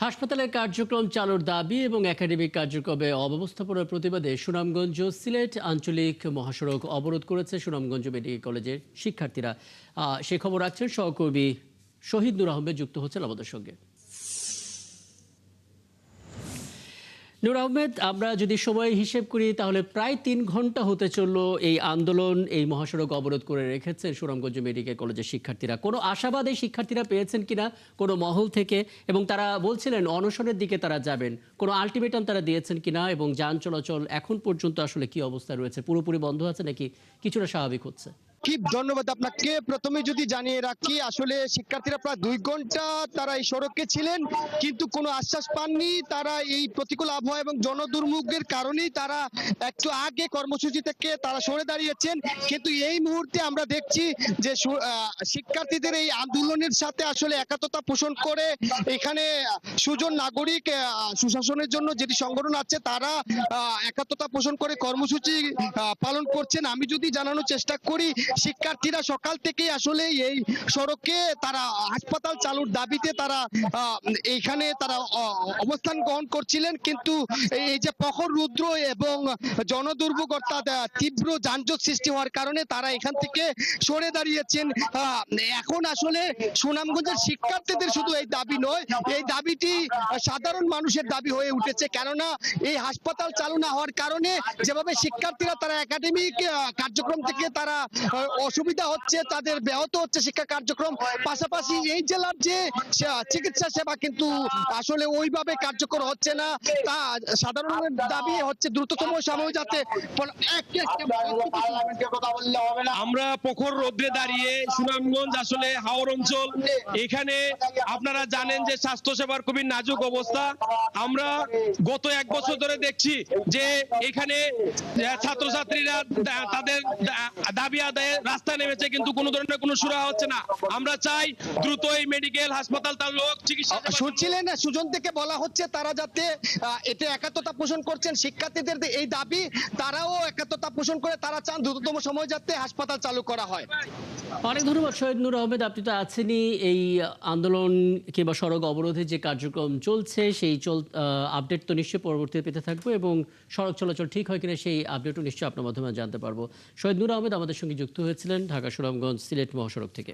হাসপাতালের কার্যক্রম চালুর দাবি এবং একাডেমিক কার্যক্রমে অব্যবস্থাপনার প্রতিবাদে সুনামগঞ্জ সিলেট আঞ্চলিক মহাসড়ক অবরোধ করেছে সুনামগঞ্জ মেডিকেল কলেজের শিক্ষার্থীরা। সে খবর রাখছেন সহকর্মী শহীদ নূর আহমেদ, যুক্ত হচ্ছেন আমাদের সঙ্গে। নূর আহমেদ, আমরা যদি সময় হিসেব করি তাহলে প্রায় 3 ঘন্টা হতে চলল এই আন্দোলন, এই মহাসড়ক অবরোধ করে রেখেছেন সুনামগঞ্জ মেডিকেল কলেজের শিক্ষার্থীরা। কোনো আশাবাদ এই শিক্ষার্থীরা পেয়েছেন কিনা কোনো মহল থেকে, এবং তারা বলছিলেন অনশনের দিকে তারা যাবেন, কোনো আলটিমেটাম তারা দিয়েছেন কিনা, এবং যান চলাচল এখন পর্যন্ত আসলে কি অবস্থা রয়েছে? পুরোপুরি বন্ধ আছে নাকি কিছুটা স্বাভাবিক হচ্ছে? কি ধন্যবাদ আপনাকে। প্রথমে যদি জানিয়ে রাখি, আসলে শিক্ষার্থীরা প্রায় 2 ঘন্টা তারা এই সড়কে ছিলেন, কিন্তু কোনো আশ্বাস পাননি। তারা এই প্রতিকূল আবহাওয়া এবং জনদুর্ভোগের কারণেই তারা একটু আগে কর্মসূচি থেকে তারা সরে দাঁড়িয়েছেন। কিন্তু এই মুহূর্তে আমরা দেখছি যে শিক্ষার্থীদের এই আন্দোলনের সাথে আসলে একাত্মতা পোষণ করে এখানে সুজন নাগরিক সুশাসনের জন্য যেটি সংগঠন আছে তারা একাত্মতা পোষণ করে কর্মসূচি পালন করছেন। আমি যদি জানানোর চেষ্টা করি, শিক্ষার্থীরা সকাল থেকেই আসলে এই সড়কে তারা হাসপাতাল চালুর দাবিতে তারা এইখানে তারা অবস্থান গ্রহণ করছিলেন। কিন্তু এই যে প্রখর রৌদ্র এবং জনদুর্ভোগ অর্থাৎ তীব্র যানজট সৃষ্টি হওয়ার কারণে তারা এখান থেকে সরে দাঁড়িয়েছেন। এখন আসলে সুনামগঞ্জের শিক্ষার্থীদের শুধু এই দাবি নয়, এই দাবিটি সাধারণ মানুষের দাবি হয়ে উঠেছে। কেননা এই হাসপাতাল চালু না হওয়ার কারণে যেভাবে শিক্ষার্থীরা তারা একাডেমিক কার্যক্রম থেকে তারা অসুবিধা হচ্ছে, তাদের ব্যাহত হচ্ছে শিক্ষা কার্যক্রম। পাশাপাশি এই জেলার যে চিকিৎসা সেবা কিন্তু আসলে ওইভাবে কার্যকর হচ্ছে না। তা সাধারণের দাবি হচ্ছে দ্রুততম সময় যাতে। আমরা প্রখর রোদ্রে দাঁড়িয়ে সুনামগঞ্জ আসলে হাওর অঞ্চল, এখানে আপনারা জানেন যে স্বাস্থ্য সেবার খুবই নাজুক অবস্থা। আমরা গত 1 বছর ধরে দেখছি যে এখানে ছাত্রছাত্রীরা তাদের দাবি আদায়ে রাস্তায় নেমেছে, কিন্তু কোনো ধরনের কোনো সুরাহা হচ্ছে না। আমরা চাই দ্রুত এই মেডিকেল হাসপাতাল তার লোক চিকিৎসা। শুনছিলেন সুজন থেকে বলা হচ্ছে তারা যাতে এতে একাত্মতা পোষণ করছেন, শিক্ষার্থীদের এই দাবি, তারাও একাত্মতা পোষণ করে তারা চান দ্রুততম সময় যাতে হাসপাতাল চালু করা হয়। অনেক ধন্যবাদ শহীদ নূর আহমেদ, আপনি তো আছেনই এই আন্দোলন কিংবা সড়ক অবরোধে যে কার্যক্রম চলছে সেই আপডেট তো নিশ্চয়ই পরবর্তীতে পেতে থাকবো, এবং সড়ক চলাচল ঠিক হয় কিনা সেই আপডেটও নিশ্চয়ই আপনার মাধ্যমে জানতে পারবো। শহীদ নূর আহমেদ আমাদের সঙ্গে যুক্ত হয়েছিলেন ঢাকা সুনামগঞ্জ সিলেট মহাসড়ক থেকে।